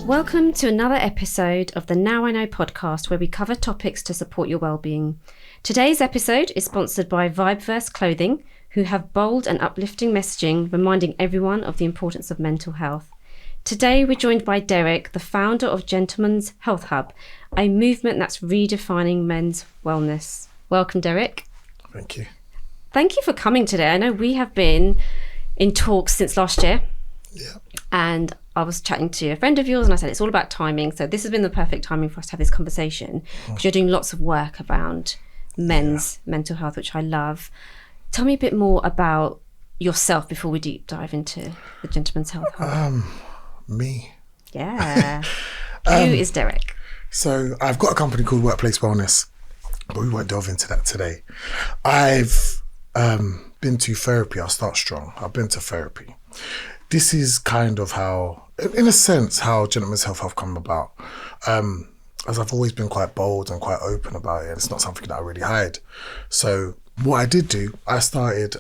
Welcome to another episode of the Now I Know podcast, where we cover topics to support your well-being. Today's episode is sponsored by Vibeverse Clothing, who have bold and uplifting messaging reminding everyone of the importance of mental health. Today we're joined by Derick, the founder of Gentlemen's Health Hub, a movement that's redefining men's wellness. Welcome, Derick. Thank you. Thank you for coming today. I know we have been in talks since last year. Yeah. And I was chatting to a friend of yours and I said, it's all about timing. So this has been the perfect timing for us to have this conversation because you're doing lots of work around men's mental health, which I love. Tell me a bit more about yourself before we deep dive into the Gentlemen's Health Hub. Me. Yeah. Who is Derick? So I've got a company called Workplace Wellness, but we won't delve into that today. I've been to therapy. I'll start strong. I've been to therapy. This is kind of how, in a sense, how Gentlemen's Health Hub come about. As I've always been quite bold and quite open about it, it's not something that I really hide. So what I did do, I started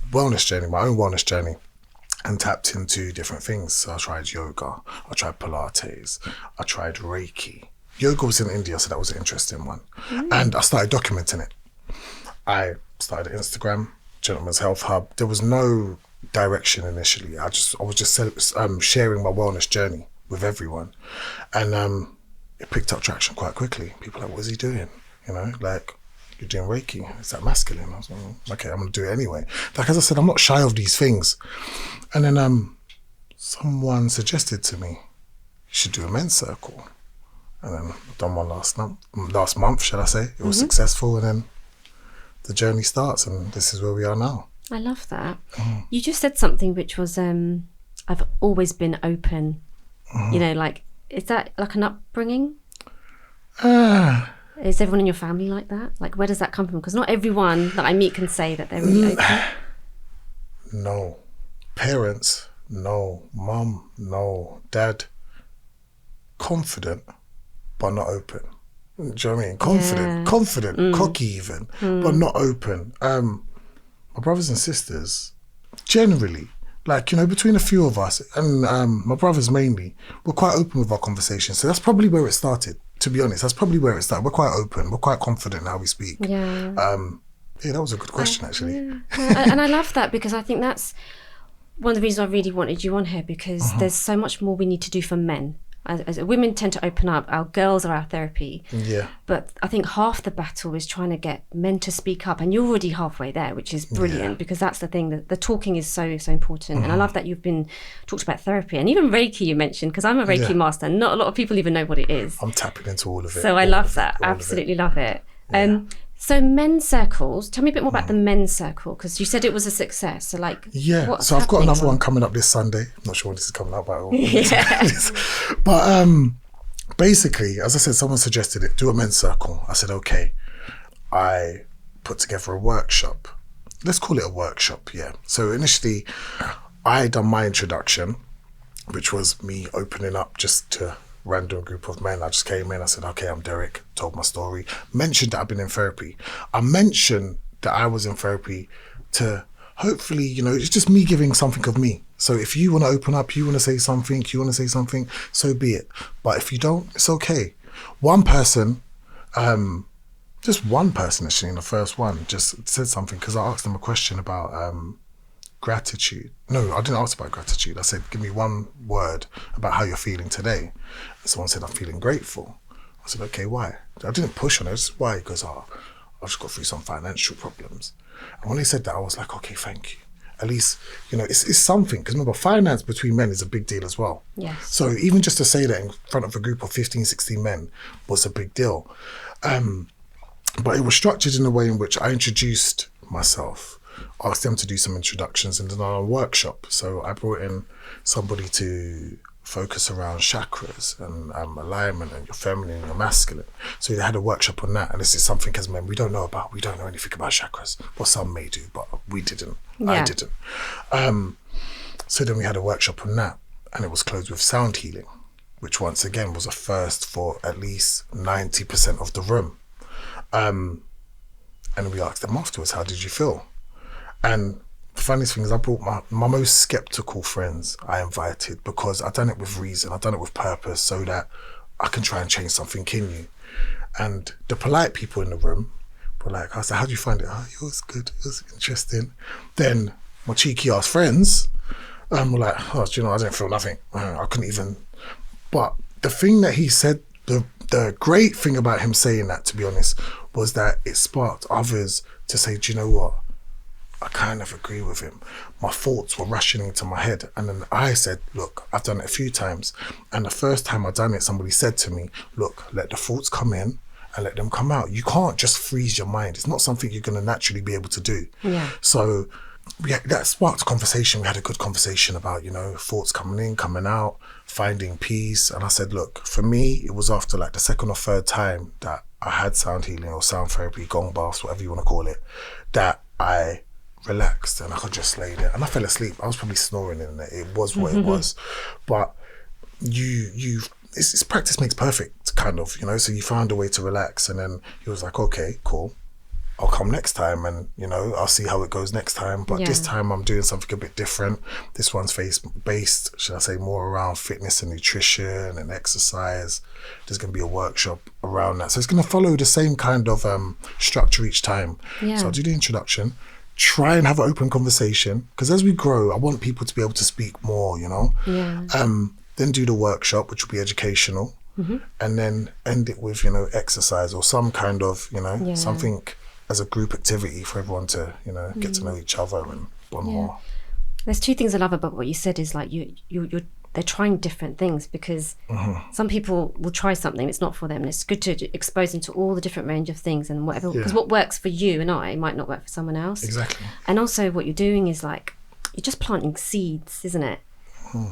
wellness journey, my own wellness journey, and tapped into different things. So I tried yoga, I tried Pilates, I tried Reiki. Yoga was in India, so that was an interesting one. And I started documenting it. I started Instagram, Gentlemen's Health Hub. There was no direction initially. I was just sharing my wellness journey with everyone, and it picked up traction quite quickly. People were like, what is he doing? You know, like, you're doing Reiki, is that masculine? I was like, okay, I'm gonna do it anyway. Like, as I said, I'm not shy of these things. And then someone suggested to me, you should do a men's circle. And then I've done one last month, shall I say. It was successful, and then the journey starts, and this is where we are now. I love that. You just said something which was, I've always been open. You know, like, is that like an upbringing? Is everyone in your family like that? Like, where does that come from? Because not everyone that I meet can say that they're really open. No. Parents, no. Mum, no. Dad, confident, but not open. Do you know what I mean? Confident, cocky even, but not open. My brothers and sisters, generally, like, you know, between a few of us, and my brothers mainly, we're quite open with our conversations. So that's probably where it started, to be honest. That's probably where it started. We're quite open. We're quite confident in how we speak. Yeah. Yeah, that was a good question, actually. Yeah. And I love that, because I think that's one of the reasons I really wanted you on here, because there's so much more we need to do for men. As women tend to open up, our girls are our therapy. Yeah. But I think half the battle is trying to get men to speak up, and you're already halfway there, which is brilliant, because that's the thing, that the talking is so important. And I love that you've been talked about therapy and even Reiki you mentioned, because I'm a Reiki master and not a lot of people even know what it is. I'm tapping into all of it. So I love that. Absolutely love it. So men's circles, tell me a bit more about the men's circle, because you said it was a success. So like, what's so I've got another happening? one coming up this Sunday. I'm not sure when this is coming up at all. Yeah. But basically, as I said, someone suggested it, do a men's circle. I said, okay. I put together a workshop. Let's call it a workshop, yeah. So initially, I done my introduction, which was me opening up just to random group of men. I just came in, I said, okay, I'm Derick, told my story, mentioned that I've been in therapy. I mentioned that I was in therapy to hopefully, you know, it's just me giving something of me. So if you want to open up, you want to say something, so be it. But if you don't, it's okay. One person, just one person actually in the first one just said something, because I asked them a question about gratitude. No, I didn't ask about gratitude. I said, give me one word about how you're feeling today. And someone said, I'm feeling grateful. I said, okay, why? I didn't push on it. I just, why? Because I've just got through some financial problems. And when they said that, I was like, okay, thank you. At least, you know, it's something. Because remember, finance between men is a big deal as well. Yes. So even just to say that in front of a group of 15, 16 men was a big deal. But it was structured in a way in which I introduced myself, asked them to do some introductions, and then a workshop. So I brought in somebody to focus around chakras and alignment and your feminine and your masculine. So they had a workshop on that. And this is something as men we don't know about. We don't know anything about chakras. Well, some may do, but we didn't. Yeah. I didn't. So then we had a workshop on that, and it was closed with sound healing, which once again was a first for at least 90% of the room. And we asked them afterwards, how did you feel? And the funniest thing is I brought my most skeptical friends I invited, because I've done it with reason, I've done it with purpose, so that I can try and change something in you. And the polite people in the room were like, I was like, how do you find it? Oh, it was good, it was interesting. Then my cheeky ass friends were like, oh, do you know, I didn't feel nothing. I couldn't even. But the thing that he said, the great thing about him saying that, to be honest, was that it sparked others to say, do you know what? I kind of agree with him. My thoughts were rushing into my head. And then I said, look, I've done it a few times. And the first time I done it, somebody said to me, look, let the thoughts come in and let them come out. You can't just freeze your mind. It's not something you're going to naturally be able to do. Yeah. So that sparked a conversation. We had a good conversation about, you know, thoughts coming in, coming out, finding peace. And I said, look, for me, it was after like the second or third time that I had sound healing or sound therapy, gong baths, whatever you want to call it, that I relaxed and I could just lay there and I fell asleep. I was probably snoring in it. It was what it was. But it's practice makes perfect, kind of, you know. So you found a way to relax, and then he was like, okay, cool, I'll come next time, and you know, I'll see how it goes next time. But this time I'm doing something a bit different. This one's based, should I say, more around fitness and nutrition and exercise. There's going to be a workshop around that, so it's going to follow the same kind of structure each time. So I'll do the introduction, try and have an open conversation, because as we grow, I want people to be able to speak more, you know. Then do the workshop, which will be educational, and then end it with, you know, exercise or some kind of, you know, something as a group activity for everyone to, you know, get to know each other and bond more. There's two things I love about what you said is like they're trying different things, because some people will try something, it's not for them, and it's good to expose them to all the different range of things and whatever, because what works for you and I might not work for someone else. Exactly. And also what you're doing is like, you're just planting seeds, isn't it?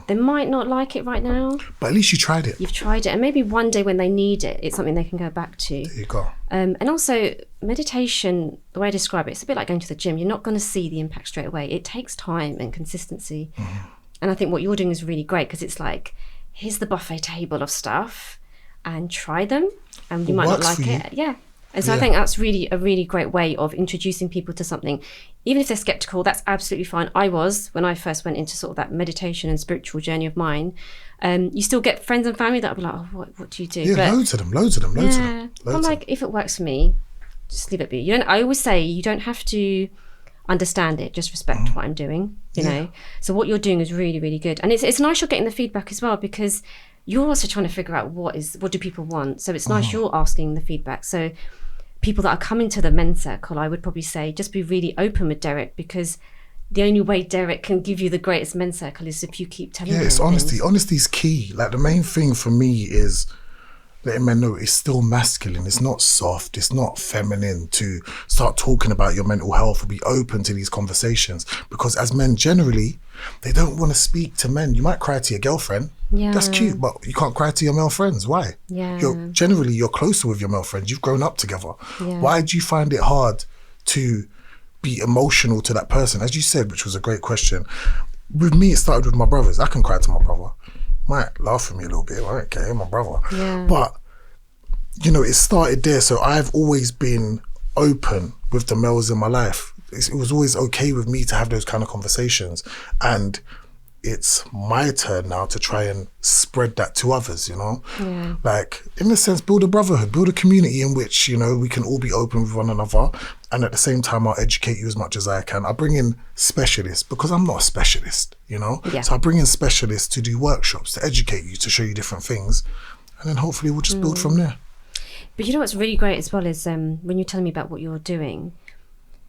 They might not like it right now, but at least you tried it. You've tried it, and maybe one day when they need it, it's something they can go back to. There you go. And also meditation, the way I describe it, it's a bit like going to the gym. You're not going to see the impact straight away. It takes time and consistency. And I think what you're doing is really great, because it's like, here's the buffet table of stuff and try them, and you might not like it. And so I think that's really a really great way of introducing people to something. Even if they're skeptical, that's absolutely fine. I was, when I first went into sort of that meditation and spiritual journey of mine. You still get friends and family that will be like, oh, what do you do? Yeah, loads of them. I'm like, if it works for me, just leave it be. I always say you don't have to understand it, just respect what I'm doing, you know. So what you're doing is really, really good. And it's nice you're getting the feedback as well, because you're also trying to figure out what do people want. So it's nice you're asking the feedback. So people that are coming to the men's circle, I would probably say just be really open with Derick, because the only way Derick can give you the greatest men's circle is if you keep telling him. Yeah, it's honesty. Things. Honesty is key. Like, the main thing for me is letting men know it's still masculine. It's not soft. It's not feminine to start talking about your mental health or be open to these conversations. Because as men, generally, they don't want to speak to men. You might cry to your girlfriend. Yeah. That's cute, but you can't cry to your male friends. Why? Yeah. You're closer with your male friends. You've grown up together. Yeah. Why do you find it hard to be emotional to that person? As you said, which was a great question. With me, it started with my brothers. I can cry to my brother. Might laugh at me a little bit. I don't care, my brother. Yeah. But, you know, it started there. So I've always been open with the males in my life. It was always okay with me to have those kind of conversations. And it's my turn now to try and spread that to others, you know? Yeah. Like, in a sense, build a brotherhood, build a community in which, you know, we can all be open with one another. And at the same time, I'll educate you as much as I can. I bring in specialists, because I'm not a specialist, you know? Yeah. So I bring in specialists to do workshops, to educate you, to show you different things. And then hopefully we'll just build from there. But you know what's really great as well is when you're telling me about what you're doing,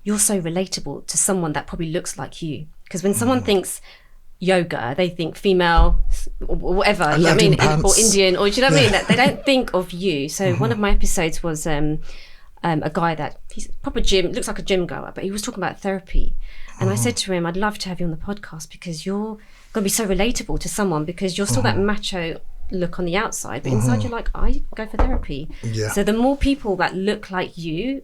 you're so relatable to someone that probably looks like you. Because when someone thinks yoga, they think female or whatever, you know what I mean? Pants. Or Indian, or do you know what I mean? They don't think of you. So one of my episodes was a guy that he's proper gym, looks like a gym goer, but he was talking about therapy. And I said to him, I'd love to have you on the podcast, because you're going to be so relatable to someone, because you're still that macho look on the outside, but inside you're like, I go for therapy. Yeah. So the more people that look like you,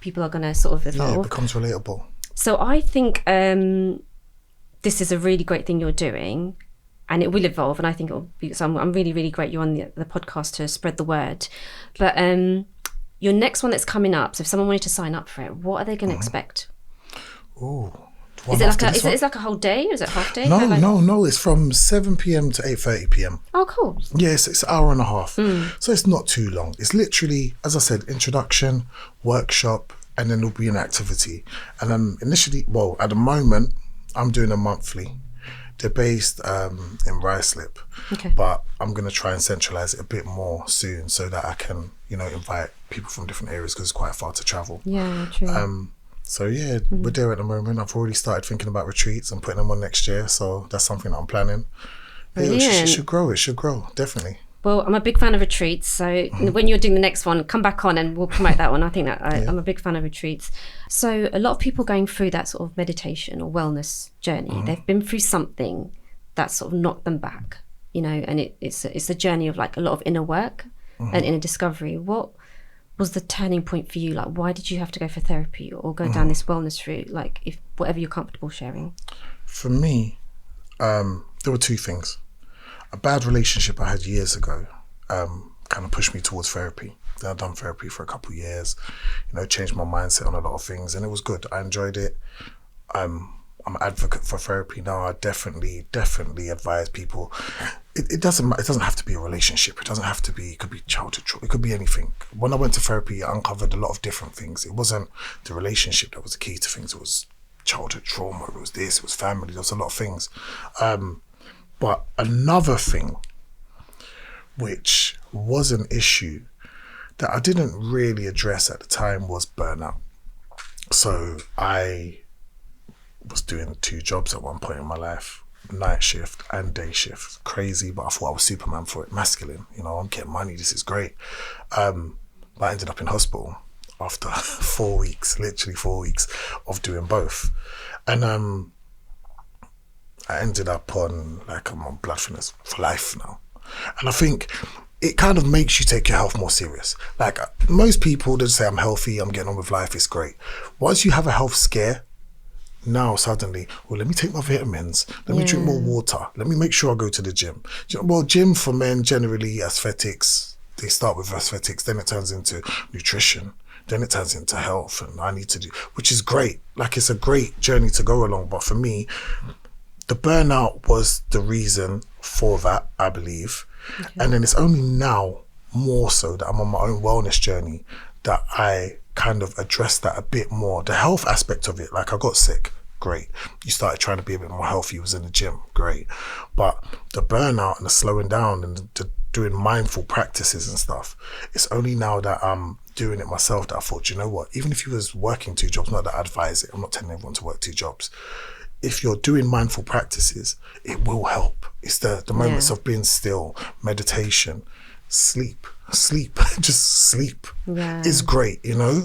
people are going to sort of evolve. Yeah, it becomes relatable. So I think this is a really great thing you're doing, and it will evolve, and I think it'll be, so I'm really, really great you're on the podcast to spread the word. But your next one that's coming up, so if someone wanted to sign up for it, what are they going to expect? Oh, Is it like it's like a whole day? Or is it half day? No. It's from 7 p.m. to 8:30 p.m. Oh, cool. Yes, it's an hour and a half. So it's not too long. It's literally, as I said, introduction, workshop, and then there'll be an activity. And initially, at the moment, I'm doing a monthly. They're based in Ruislip, but I'm going to try and centralise it a bit more soon so that I can, invite people from different areas because it's quite far to travel. Yeah, true. So yeah, we're there at the moment. I've already started thinking about retreats and putting them on next year. So that's something that I'm planning. Brilliant. Yeah, it should grow. It should grow, definitely. Well, I'm a big fan of retreats. So when you're doing the next one, come back on and we'll promote that one. I think that I'm a big fan of retreats. So a lot of people going through that sort of meditation or wellness journey, they've been through something that sort of knocked them back, and it's a journey of like a lot of inner work and inner discovery. What was the turning point for you? Like, why did you have to go for therapy or go down this wellness route? Like, if whatever you're comfortable sharing. For me, there were two things. A bad relationship I had years ago kind of pushed me towards therapy. Then I'd done therapy for a couple of years, changed my mindset on a lot of things, and it was good. I enjoyed it. I'm an advocate for therapy now. I definitely advise people. It doesn't have to be a relationship. It doesn't have to be. It could be childhood trauma. It could be anything. When I went to therapy, I uncovered a lot of different things. It wasn't the relationship that was the key to things. It was childhood trauma. It was this. It was family. There was a lot of things. But another thing, which was an issue that I didn't really address at the time, was burnout. So I was doing 2 jobs at one point in my life, night shift and day shift. Crazy, but I thought I was Superman for it, masculine. I'm getting money, this is great. But I ended up in hospital after 4 weeks, literally 4 weeks of doing both. And I ended up I'm on blood thinners for life now. And I think it kind of makes you take your health more serious. Like most people, they say, I'm healthy, I'm getting on with life, it's great. Once you have a health scare, now suddenly, let me take my vitamins, let me drink more water, let me make sure I go to the gym. Gym for men, generally aesthetics, they start with aesthetics, then it turns into nutrition, then it turns into health, and I need to do, which is great. Like it's a great journey to go along. But for me, the burnout was the reason for that, I believe. Okay. And then it's only now more so that I'm on my own wellness journey that I kind of address that a bit more. The health aspect of it, like I got sick, great. You started trying to be a bit more healthy, you was in the gym, great. But the burnout and the slowing down and the doing mindful practices and stuff, it's only now that I'm doing it myself that I thought, even if you was working 2 jobs, not that I advise it, I'm not telling everyone to work 2 jobs. If you're doing mindful practices, it will help. It's the moments of being still, meditation, sleep, just sleep is great,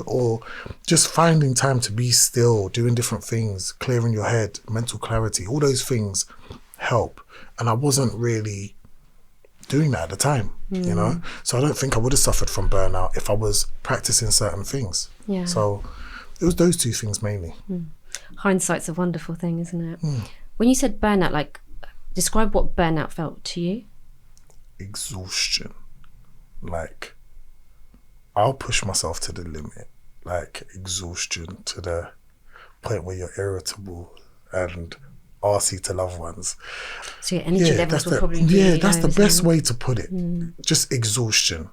or just finding time to be still, doing different things, clearing your head, mental clarity, all those things help. And I wasn't really doing that at the time, so I don't think I would have suffered from burnout if I was practicing certain things. So it was those 2 things mainly. Hindsight's a wonderful thing, isn't it? When you said burnout, like describe what burnout felt to you. Exhaustion. Like I'll push myself to the limit, like exhaustion to the point where you're irritable and arsy to loved ones. So your energy levels were probably really that's low, the best way to put it. Just exhaustion.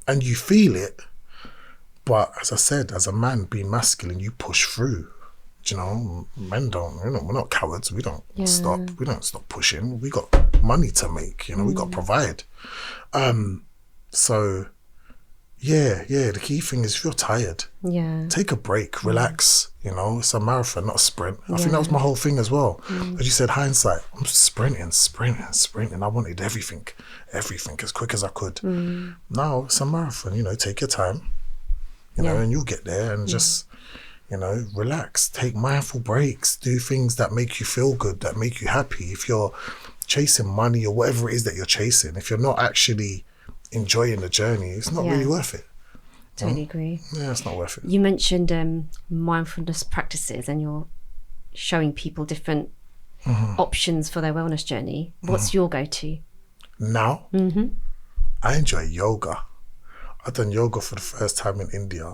And you feel it, but as I said, as a man being masculine, you push through. Men don't, we're not cowards. We don't stop. We don't stop pushing. We got money to make, we got to provide. So the key thing is if you're tired, take a break, relax. It's a marathon, not a sprint. I think that was my whole thing as well. As you said, hindsight, I'm sprinting. I wanted everything as quick as I could. Now it's a marathon, take your time, and you'll get there and just, relax, take mindful breaks, do things that make you feel good, that make you happy. If you're chasing money or whatever it is that you're chasing, if you're not actually enjoying the journey, it's not really worth it. Totally agree. Yeah, it's not worth it. You mentioned mindfulness practices and you're showing people different options for their wellness journey. What's your go-to? Now? I enjoy yoga. I've done yoga for the first time in India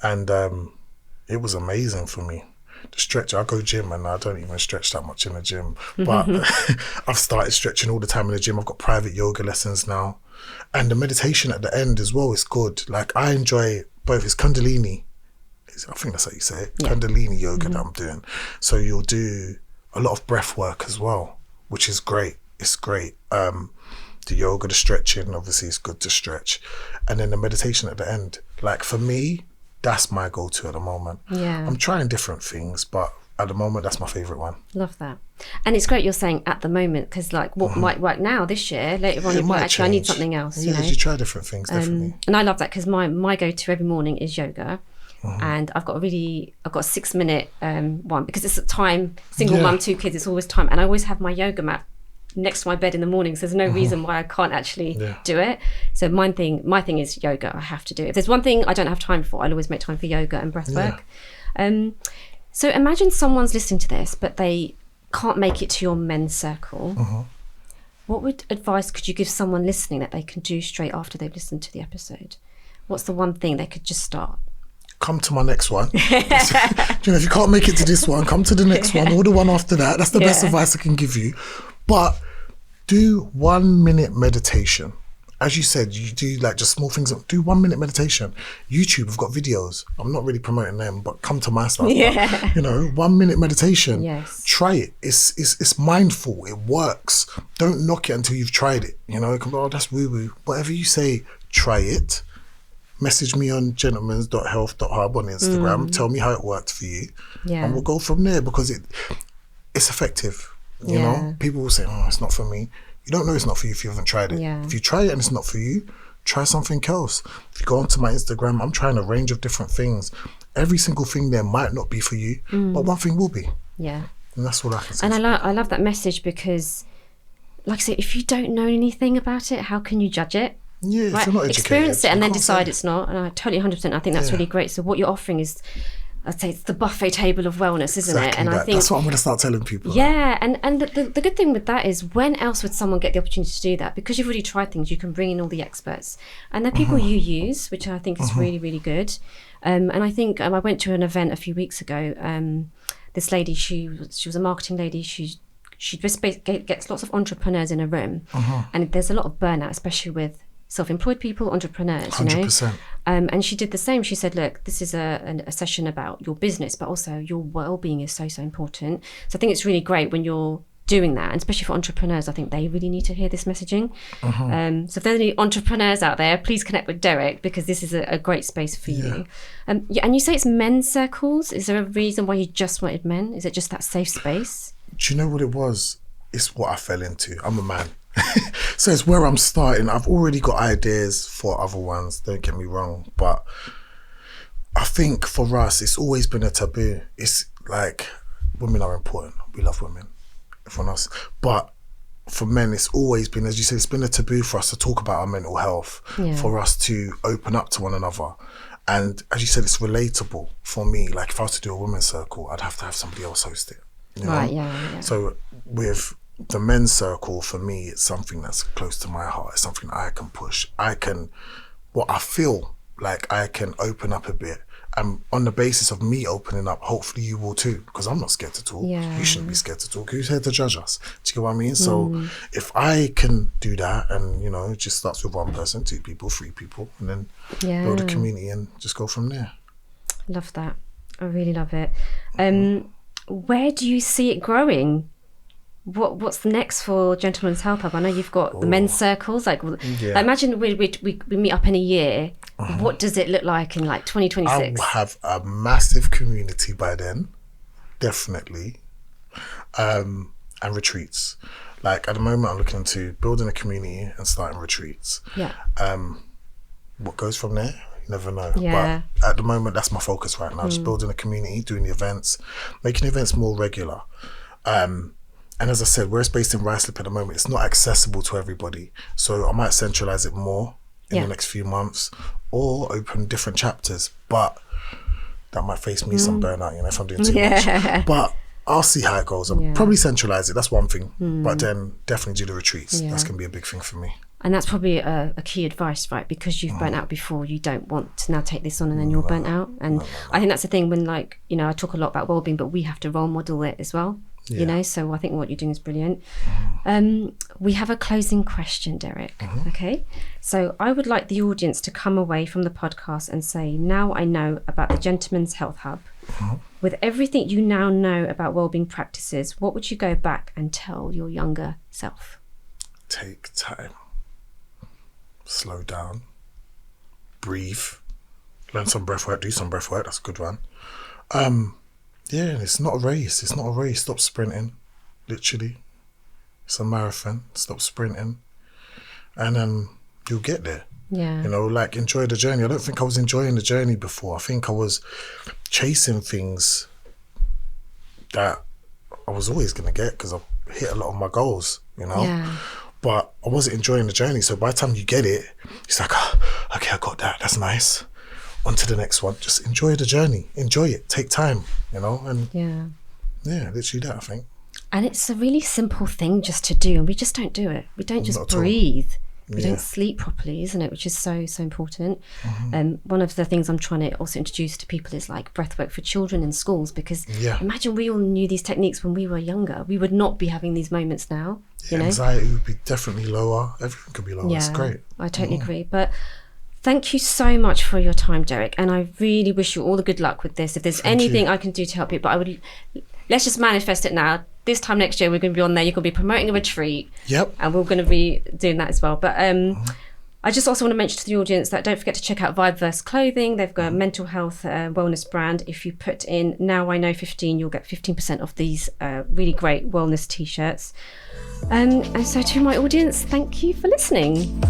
and it was amazing for me. the stretch. I go gym and I don't even stretch that much in the gym, but I've started stretching all the time in the gym. I've got private yoga lessons now, and the meditation at the end as well is good. Like I enjoy both. It's Kundalini. I think that's how you say it. Yeah. Kundalini yoga that I'm doing. So you'll do a lot of breath work as well, which is great. It's great. The yoga, the stretching, obviously it's good to stretch. And then the meditation at the end. Like for me, that's my go-to at the moment. Yeah. I'm trying different things, but at the moment, that's my favourite one. Love that. And it's great you're saying at the moment, because like what might work now this year, later on, actually I need something else. Yeah, you try different things, definitely. And I love that because my go-to every morning is yoga. And I've got a 6-minute one, because it's a time, single mum, 2 kids, it's always time. And I always have my yoga mat next to my bed in the morning, so there's no reason why I can't actually do it. So my thing is yoga. I have to do it. If there's one thing I don't have time for, I'll always make time for yoga and breath work. So imagine someone's listening to this, but they can't make it to your men's circle. What advice could you give someone listening that they can do straight after they've listened to the episode? What's the one thing they could just start? Come to my next one. If you can't make it to this one, come to the next one or the one after that. That's the best advice I can give you. But do 1 minute meditation. As you said, you do like just small things. Do 1 minute meditation. YouTube, I've got videos. I'm not really promoting them, but come to my stuff. But, 1 minute meditation. Yes. Try it. It's mindful. It works. Don't knock it until you've tried it. It can be, that's woo-woo. Whatever you say, try it. Message me on gentlemans.health.hub on Instagram. Tell me how it worked for you. And we'll go from there, because it's effective. You know, people will say, oh, it's not for me. You don't know it's not for you if you haven't tried it. If you try it and it's not for you, try something else. If you go onto my Instagram, I'm trying a range of different things. Every single thing there might not be for you, but one thing will be. Yeah. And that's what I can say. And I love that message, because, like I say, if you don't know anything about it, how can you judge it? Yeah, if you're not educated, experience it and then decide it's not. And I totally 100%. I think that's really great. So what you're offering is, I'd say, it's the buffet table of wellness, isn't it? And I think that's what I'm going to start telling people. Yeah, and the good thing with that is, when else would someone get the opportunity to do that? Because you've already tried things, you can bring in all the experts, and they're people you use, which I think is really, really good. And I think I went to an event a few weeks ago. This lady, she was a marketing lady. She just gets lots of entrepreneurs in a room, and there's a lot of burnout, especially with self-employed people, entrepreneurs, 100%. And she did the same. She said, look, this is a session about your business, but also your well-being is so important. So I think it's really great when you're doing that, and especially for entrepreneurs, I think they really need to hear this messaging. So if there's any entrepreneurs out there, please connect with Derick, because this is a great space for you. And you say it's men's circles. Is there a reason why you just wanted men? Is it just that safe space? Do you know what it was? It's what I fell into. I'm a man. So it's where I'm starting. I've already got ideas for other ones, don't get me wrong, but I think for us it's always been a taboo. It's like, women are important, we love women, everyone else, but for men it's always been, as you said, it's been a taboo for us to talk about our mental health, for us to open up to one another. And as you said, it's relatable for me. Like if I was to do a women's circle, I'd have to have somebody else host it, Right, yeah. So with the men's circle, for me, it's something that's close to my heart. It's something that I can push. I feel like I can open up a bit. And on the basis of me opening up, hopefully you will too, because I'm not scared to talk. You shouldn't be scared to talk. Who's here to judge us? Do you get what I mean? So if I can do that, and it just starts with 1 person, 2 people, 3 people, and then build a community and just go from there. Love that. I really love it. Where do you see it growing? What's the next for Gentlemen's Health Hub? I know you've got the men's circles. Like imagine we meet up in a year. What does it look like in like 2026? I will have a massive community by then, definitely, and retreats. Like at the moment, I'm looking into building a community and starting retreats. What goes from there? You never know. But at the moment, that's my focus right now. Just building a community, doing the events, making events more regular. And as I said, where it's based in Ruislip at the moment, it's not accessible to everybody. So I might centralise it more in the next few months, or open different chapters. But that might face me some burnout, if I'm doing too much. But I'll see how it goes. I'll probably centralise it. That's one thing. But then definitely do the retreats. That's going to be a big thing for me. And that's probably a key advice, right? Because you've burnt out before, you don't want to now take this on and then you're burnt out. And I think that's the thing when, like, you know, I talk a lot about wellbeing, but we have to role model it as well, you know? So I think what you're doing is brilliant. We have a closing question, Derick. Okay. So I would like the audience to come away from the podcast and say, now I know about the Gentleman's Health Hub. With everything you now know about wellbeing practices, what would you go back and tell your younger self? Take time. Slow down, breathe, learn some breath work, do some breath work. That's a good one. It's not a race. It's not a race. Stop sprinting. Literally, it's a marathon. Stop sprinting, and you'll get there. Yeah. You know, like, enjoy the journey. I don't think I was enjoying the journey before. I think I was chasing things that I was always gonna get because I hit a lot of my goals. You know. Yeah. But I wasn't enjoying the journey. So by the time you get it, it's like, oh, okay, I got that. That's nice. On to the next one. Just enjoy the journey. Enjoy it. Take time, you know? And yeah, literally that, I think. And it's a really simple thing just to do. And we just don't do it. We don't just breathe. We don't sleep properly, isn't it? Which is so, so important. One of the things I'm trying to also introduce to people is like breathwork for children in schools, because imagine we all knew these techniques when we were younger. We would not be having these moments now. You know? Anxiety would be definitely lower. Everything could be lower. It's great. I totally agree. But thank you so much for your time, Derick. And I really wish you all the good luck with this. If there's anything I can do to help you, but let's just manifest it now. This time next year, we're going to be on there. You're going to be promoting a retreat. Yep. And we're going to be doing that as well. But I just also want to mention to the audience that don't forget to check out Vibeverse Clothing. They've got a mental health wellness brand. If you put in Now I Know 15, you'll get 15% off these really great wellness t-shirts. And so to my audience, thank you for listening.